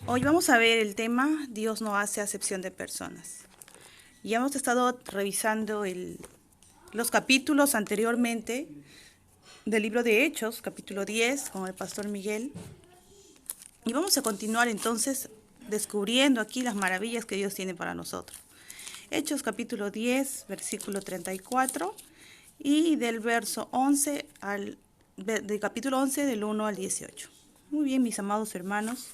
Hoy vamos a ver el tema Dios no hace acepción de personas. Ya hemos estado revisando los capítulos anteriormente del libro de Hechos, capítulo 10, con el pastor Miguel. Y vamos a continuar entonces descubriendo aquí las maravillas que Dios tiene para nosotros. Hechos capítulo 10, versículo 34 y del verso 11 del capítulo 11 del 1 al 18. Muy bien, mis amados hermanos.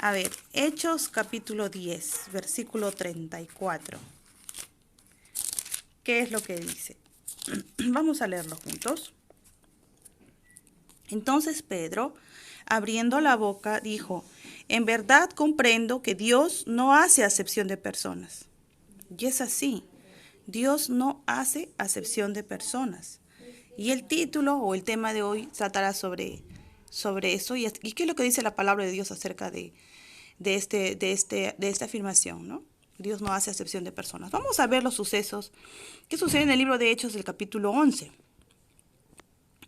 A ver, Hechos capítulo 10, versículo 34. ¿Qué es lo que dice? Vamos a leerlo juntos. Entonces Pedro, abriendo la boca, dijo: en verdad comprendo que Dios no hace acepción de personas. Y es así, Dios no hace acepción de personas. Y el título o el tema de hoy tratará sobre eso. ¿Y qué es lo que dice la palabra de Dios acerca de esta afirmación, ¿no? Dios no hace acepción de personas. Vamos a ver los sucesos que suceden en el libro de Hechos del capítulo 11.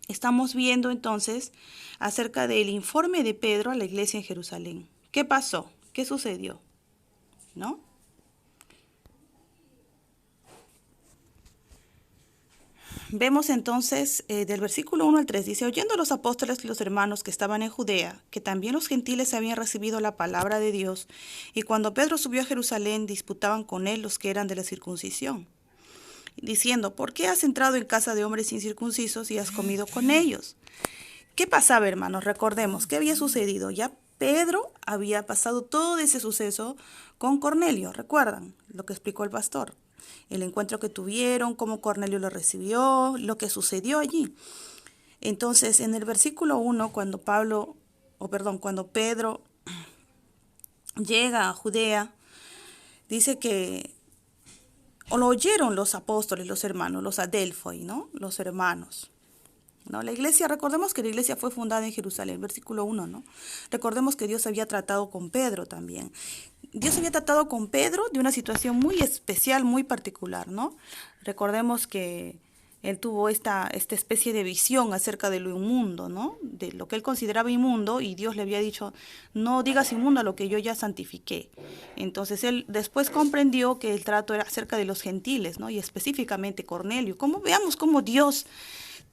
Estamos viendo entonces acerca del informe de Pedro a la iglesia en Jerusalén. ¿Qué pasó? ¿Qué sucedió? ¿No? Vemos entonces del versículo 1 al 3, dice: oyendo los apóstoles y los hermanos que estaban en Judea, que también los gentiles habían recibido la palabra de Dios, y cuando Pedro subió a Jerusalén, disputaban con él los que eran de la circuncisión, diciendo: ¿por qué has entrado en casa de hombres incircuncisos y has comido con ellos? ¿Qué pasaba, hermanos? Recordemos, ¿qué había sucedido? Ya Pedro había pasado todo ese suceso con Cornelio, ¿recuerdan? Lo que explicó el pastor. El encuentro que tuvieron, cómo Cornelio lo recibió, lo que sucedió allí. Entonces, en el versículo 1, cuando Pedro llega a Judea, dice que lo oyeron los apóstoles, los hermanos, los adelfoi, ¿no? Los hermanos. ¿No? La iglesia, recordemos que la iglesia fue fundada en Jerusalén, versículo 1, ¿no? Recordemos que Dios había tratado con Pedro también. Dios había tratado con Pedro de una situación muy especial, muy particular, ¿no? Recordemos que él tuvo esta especie de visión acerca de lo inmundo, ¿no? De lo que él consideraba inmundo, y Dios le había dicho: no digas inmundo a lo que yo ya santifiqué. Entonces él después comprendió que el trato era acerca de los gentiles, ¿no? Y específicamente Cornelio. Veamos cómo Dios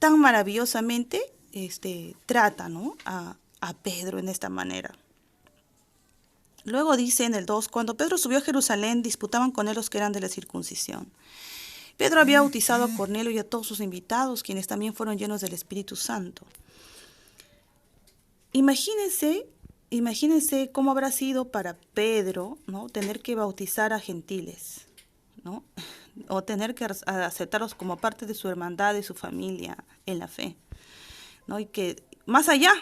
tan maravillosamente trata, ¿no? a Pedro en esta manera. Luego dice en el 2, cuando Pedro subió a Jerusalén, disputaban con él los que eran de la circuncisión. Pedro había bautizado a Cornelio y a todos sus invitados, quienes también fueron llenos del Espíritu Santo. Imagínense cómo habrá sido para Pedro, ¿no? Tener que bautizar a gentiles, ¿no? O tener que aceptarlos como parte de su hermandad, de su familia en la fe, ¿no? Y que más allá,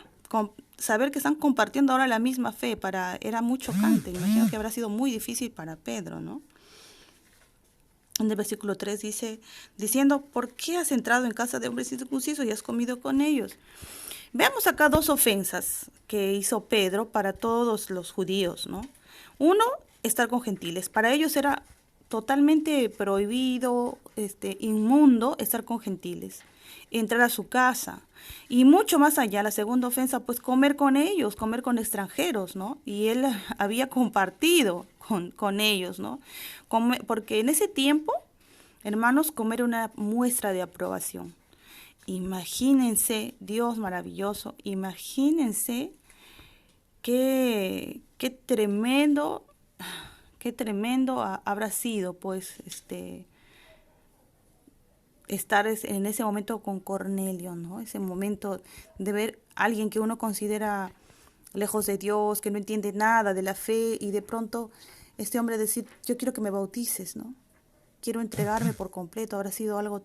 saber que están compartiendo ahora la misma fe, era muy chocante. Imagino que habrá sido muy difícil para Pedro, ¿no? En el versículo 3 dice, diciendo: ¿por qué has entrado en casa de hombres incircuncisos y has comido con ellos? Veamos acá dos ofensas que hizo Pedro para todos los judíos, ¿no? Uno, estar con gentiles. Para ellos era totalmente prohibido, inmundo estar con gentiles, entrar a su casa. Y mucho más allá, la segunda ofensa, pues comer con ellos, comer con extranjeros, ¿no? Y él había compartido con ellos, ¿no? Porque en ese tiempo, hermanos, comer era una muestra de aprobación. Imagínense, Dios maravilloso, imagínense qué tremendo habrá sido, pues, estar en ese momento con Cornelio, ¿no? Ese momento de ver a alguien que uno considera lejos de Dios, que no entiende nada de la fe, y de pronto este hombre decir: yo quiero que me bautices, ¿no? Quiero entregarme por completo. Habrá sido algo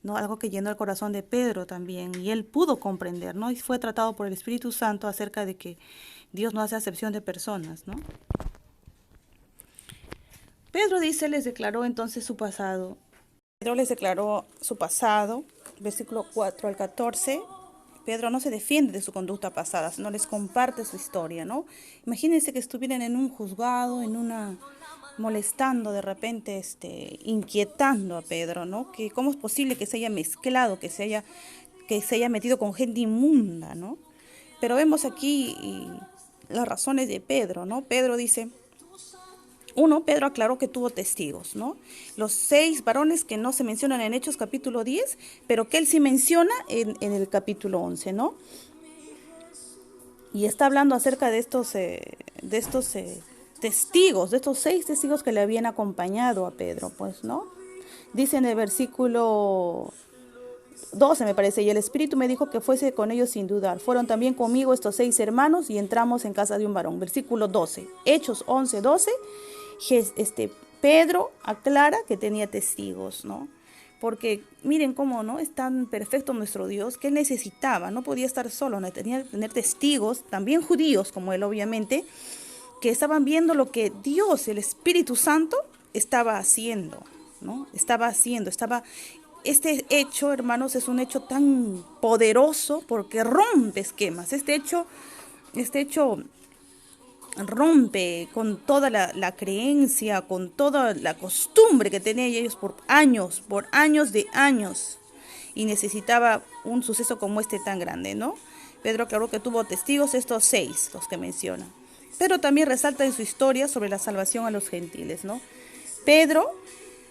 ¿no? Algo que llenó el corazón de Pedro también, y él pudo comprender, ¿no? Y fue tratado por el Espíritu Santo acerca de que Dios no hace acepción de personas, ¿no? Pedro les declaró entonces su pasado. Pedro les declaró su pasado, versículo 4 al 14. Pedro no se defiende de su conducta pasada, sino les comparte su historia, ¿no? Imagínense que estuvieran en un juzgado, molestando de repente, inquietando a Pedro, ¿no? Que cómo es posible que se haya mezclado, que se haya metido con gente inmunda, ¿no? Pero vemos aquí las razones de Pedro, ¿no? Pedro dice, uno, Pedro aclaró que tuvo testigos, ¿no? Los 6 varones que no se mencionan en Hechos capítulo 10, pero que él sí menciona en el capítulo 11, ¿no? Y está hablando acerca de estos testigos, de estos 6 testigos que le habían acompañado a Pedro, pues, ¿no? Dice en el versículo 12, me parece, y el Espíritu me dijo que fuese con ellos sin dudar. Fueron también conmigo estos 6 hermanos y entramos en casa de un varón. Versículo 12, Hechos 11, 12, Pedro aclara que tenía testigos, ¿no? Porque miren cómo, ¿no? Es tan perfecto nuestro Dios que él necesitaba, no podía estar solo, tenía que tener testigos, también judíos como él obviamente, que estaban viendo lo que Dios, el Espíritu Santo, estaba haciendo, ¿no? Este hecho, hermanos, es un hecho tan poderoso porque rompe esquemas. Este hecho rompe con toda la creencia, con toda la costumbre que tenían ellos por años de años. Y necesitaba un suceso como este tan grande, ¿no? Pedro aclaró que tuvo testigos, estos 6, los que menciona. Pero también resalta en su historia sobre la salvación a los gentiles, ¿no? Pedro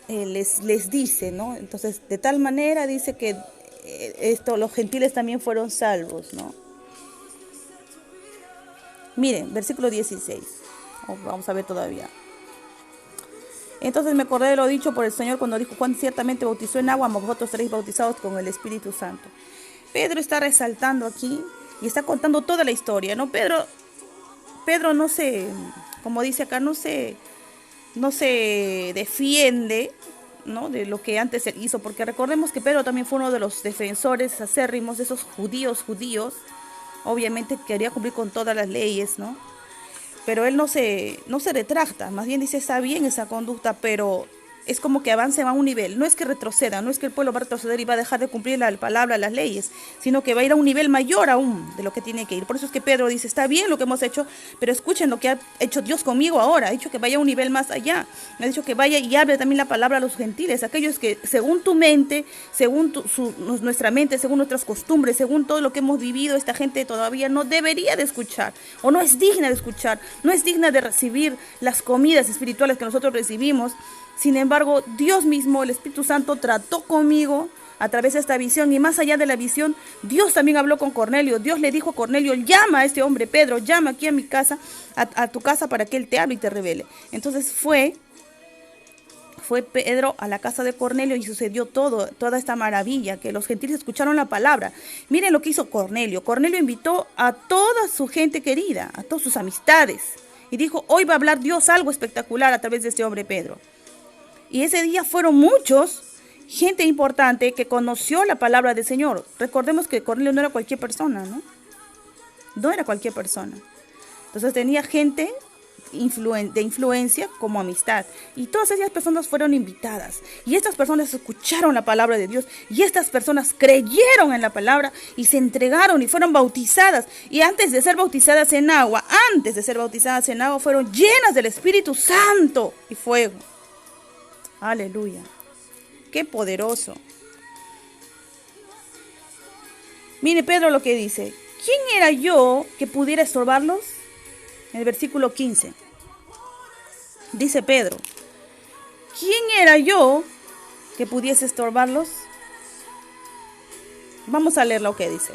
les dice, ¿no? Entonces, de tal manera dice que los gentiles también fueron salvos, ¿no? Miren, versículo 16. Vamos a ver todavía. Entonces me acordé de lo dicho por el Señor cuando dijo, Juan ciertamente bautizó en agua, mas vosotros seréis bautizados con el Espíritu Santo. Pedro está resaltando aquí y está contando toda la historia, ¿no? Pedro no se, como dice acá, no se defiende, ¿no? De lo que antes él hizo, porque recordemos que Pedro también fue uno de los defensores acérrimos de esos judíos, obviamente quería cumplir con todas las leyes, ¿no? Pero él no se retracta, más bien dice, está bien esa conducta, pero es como que avancen a un nivel. No es que retroceda, no es que el pueblo va a retroceder y va a dejar de cumplir la palabra, las leyes, sino que va a ir a un nivel mayor aún de lo que tiene que ir. Por eso es que Pedro dice, está bien lo que hemos hecho, pero escuchen lo que ha hecho Dios conmigo ahora. Ha dicho que vaya a un nivel más allá. Me ha dicho que vaya y hable también la palabra a los gentiles, aquellos que según tu mente, según nuestra mente, según nuestras costumbres, según todo lo que hemos vivido, esta gente todavía no debería de escuchar, o no es digna de escuchar, no es digna de recibir las comidas espirituales que nosotros recibimos. Sin embargo, Dios mismo, el Espíritu Santo, trató conmigo a través de esta visión, y más allá de la visión, Dios también habló con Cornelio. Dios le dijo a Cornelio, llama a este hombre, Pedro, llama aquí a mi casa, a tu casa, para que él te hable y te revele. Entonces fue Pedro a la casa de Cornelio y sucedió toda esta maravilla, que los gentiles escucharon la palabra. Miren lo que hizo Cornelio. Cornelio invitó a toda su gente querida, a todas sus amistades, y dijo, hoy va a hablar Dios algo espectacular a través de este hombre Pedro. Y ese día fueron muchos, gente importante que conoció la palabra del Señor. Recordemos que Cornelio no era cualquier persona, ¿no? No era cualquier persona. Entonces tenía gente de influencia como amistad. Y todas esas personas fueron invitadas. Y estas personas escucharon la palabra de Dios. Y estas personas creyeron en la palabra y se entregaron y fueron bautizadas. Y antes de ser bautizadas en agua, fueron llenas del Espíritu Santo y fuego. Aleluya. Qué poderoso. Mire Pedro lo que dice. ¿Quién era yo que pudiera estorbarlos? En el versículo 15. Dice Pedro. ¿Quién era yo que pudiese estorbarlos? Vamos a leer lo que dice.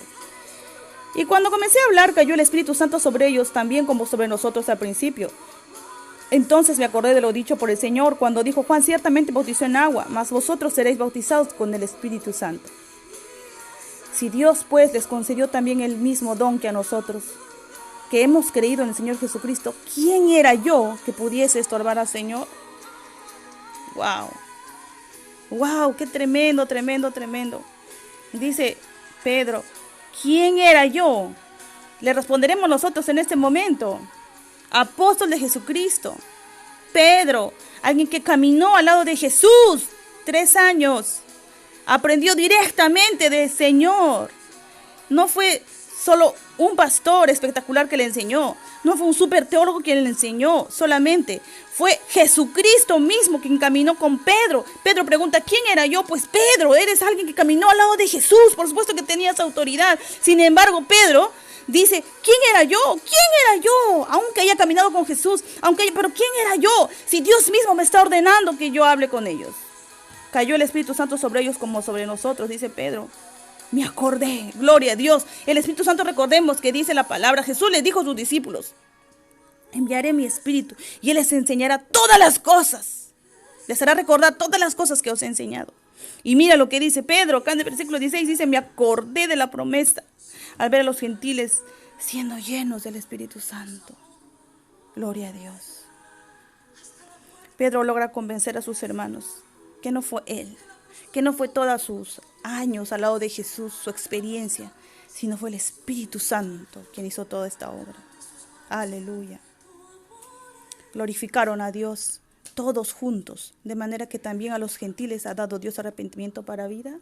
Y cuando comencé a hablar, cayó el Espíritu Santo sobre ellos, también como sobre nosotros al principio. Entonces me acordé de lo dicho por el Señor cuando dijo, Juan ciertamente bautizó en agua, mas vosotros seréis bautizados con el Espíritu Santo. Si Dios pues les concedió también el mismo don que a nosotros, que hemos creído en el Señor Jesucristo, ¿quién era yo que pudiese estorbar al Señor? ¡Wow! ¡Qué tremendo! Dice Pedro, ¿quién era yo? Le responderemos nosotros en este momento. Apóstol de Jesucristo, Pedro, alguien que caminó al lado de Jesús 3 años, aprendió directamente del Señor. No fue solo un pastor espectacular que le enseñó, no fue un super teólogo quien le enseñó solamente, fue Jesucristo mismo quien caminó con Pedro. Pedro pregunta, ¿quién era yo? Pues Pedro, eres alguien que caminó al lado de Jesús, por supuesto que tenías autoridad. Sin embargo, Pedro Dice, ¿quién era yo? ¿Quién era yo? Aunque haya caminado con Jesús, pero ¿quién era yo? Si Dios mismo me está ordenando que yo hable con ellos. Cayó el Espíritu Santo sobre ellos como sobre nosotros, dice Pedro. Me acordé, gloria a Dios. El Espíritu Santo, recordemos que dice la palabra, Jesús les dijo a sus discípulos, enviaré mi Espíritu y Él les enseñará todas las cosas. Les hará recordar todas las cosas que os he enseñado. Y mira lo que dice Pedro, acá en el versículo 16, dice, me acordé de la promesa al ver a los gentiles siendo llenos del Espíritu Santo. Gloria a Dios. Pedro logra convencer a sus hermanos que no fue él, que no fue todos sus años al lado de Jesús, su experiencia, sino fue el Espíritu Santo quien hizo toda esta obra. Aleluya. Glorificaron a Dios todos juntos, de manera que también a los gentiles ha dado Dios arrepentimiento para vida.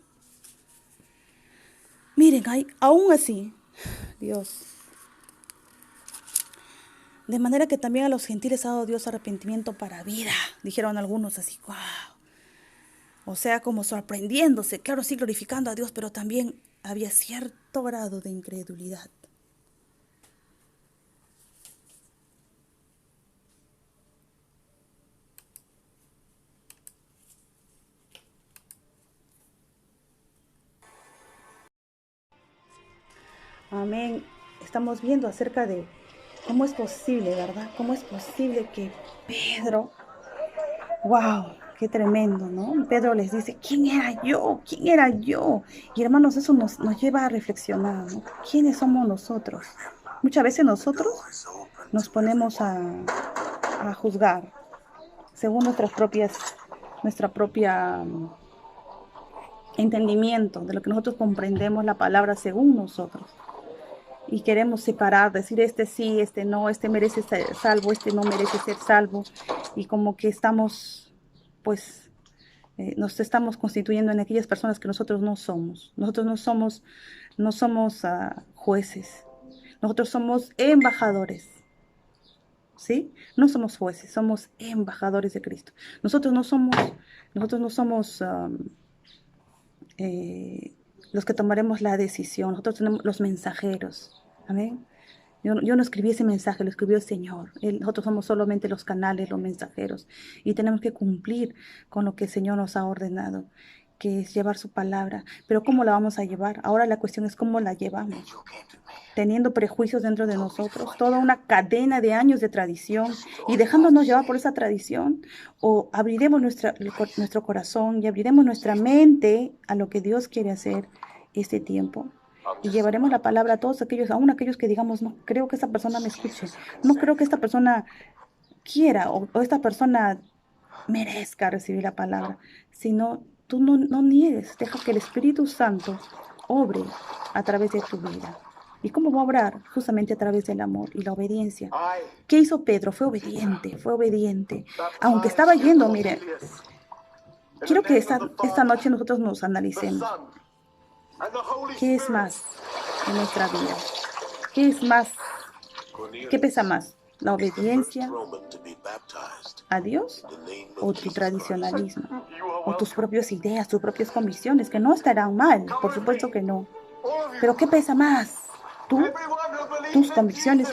Miren, aún así, Dios, de manera que también a los gentiles ha dado Dios arrepentimiento para vida, dijeron algunos así, wow. O sea, como sorprendiéndose, claro, sí, glorificando a Dios, pero también había cierto grado de incredulidad. Amén. Estamos viendo acerca de cómo es posible, ¿verdad? Cómo es posible que Pedro, wow, qué tremendo, ¿no? Pedro les dice, ¿quién era yo? ¿Quién era yo? Y hermanos, eso nos lleva a reflexionar, ¿no? ¿Quiénes somos nosotros? Muchas veces nosotros nos ponemos a juzgar según nuestra propia entendimiento de lo que nosotros comprendemos la palabra según nosotros. Y queremos separar, decir este sí, este no, este merece ser salvo, este no merece ser salvo. Y como que estamos, pues, nos estamos constituyendo en aquellas personas que nosotros no somos. Nosotros no somos jueces. Nosotros somos embajadores. ¿Sí? No somos jueces, somos embajadores de Cristo. Nosotros no somos los que tomaremos la decisión. Nosotros tenemos los mensajeros. Amén. Yo no escribí ese mensaje, lo escribió el Señor. Nosotros somos solamente los canales, los mensajeros. Y tenemos que cumplir con lo que el Señor nos ha ordenado, que es llevar su palabra. Pero ¿cómo la vamos a llevar? Ahora la cuestión es cómo la llevamos. Teniendo prejuicios dentro de nosotros, toda una cadena de años de tradición y dejándonos llevar por esa tradición, o abriremos nuestro corazón y abriremos nuestra mente a lo que Dios quiere hacer este tiempo. Y llevaremos la palabra a todos aquellos, aún aquellos que digamos, no creo que esta persona me escuche, no creo que esta persona quiera o esta persona merezca recibir la palabra, sino tú no niegues, deja que el Espíritu Santo obre a través de tu vida. ¿Y cómo va a obrar? Justamente a través del amor y la obediencia. ¿Qué hizo Pedro? Fue obediente. Aunque estaba yendo, miren, quiero que esta noche nosotros nos analicemos. ¿Qué es más en nuestra vida? ¿Qué es más? ¿Qué pesa más? ¿La obediencia a Dios o tu tradicionalismo? ¿O tus propias ideas, tus propias convicciones? Que no estarán mal, por supuesto que no. Pero ¿qué pesa más? Tus convicciones,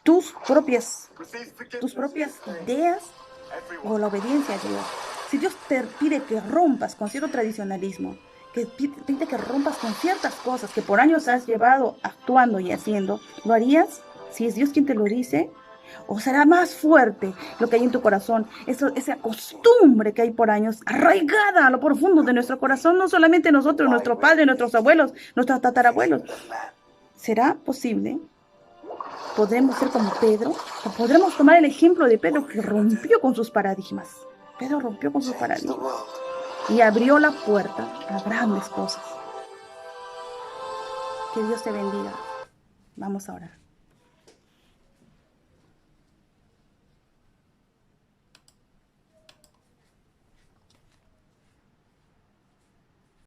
tus propias ideas o la obediencia a Dios. Si Dios te pide que rompas con cierto tradicionalismo, que pide que rompas con ciertas cosas que por años has llevado actuando y haciendo, ¿lo harías? Si es Dios quien te lo dice, o será más fuerte lo que hay en tu corazón, esa costumbre que hay por años, arraigada a lo profundo de nuestro corazón, no solamente nosotros, nuestros padres, nuestros abuelos, nuestros tatarabuelos. ¿Será posible? ¿Podremos ser como Pedro? ¿O podremos tomar el ejemplo de Pedro que rompió con sus paradigmas? Pedro rompió con sus paradigmas y abrió la puerta a grandes cosas. Que Dios te bendiga. Vamos a orar.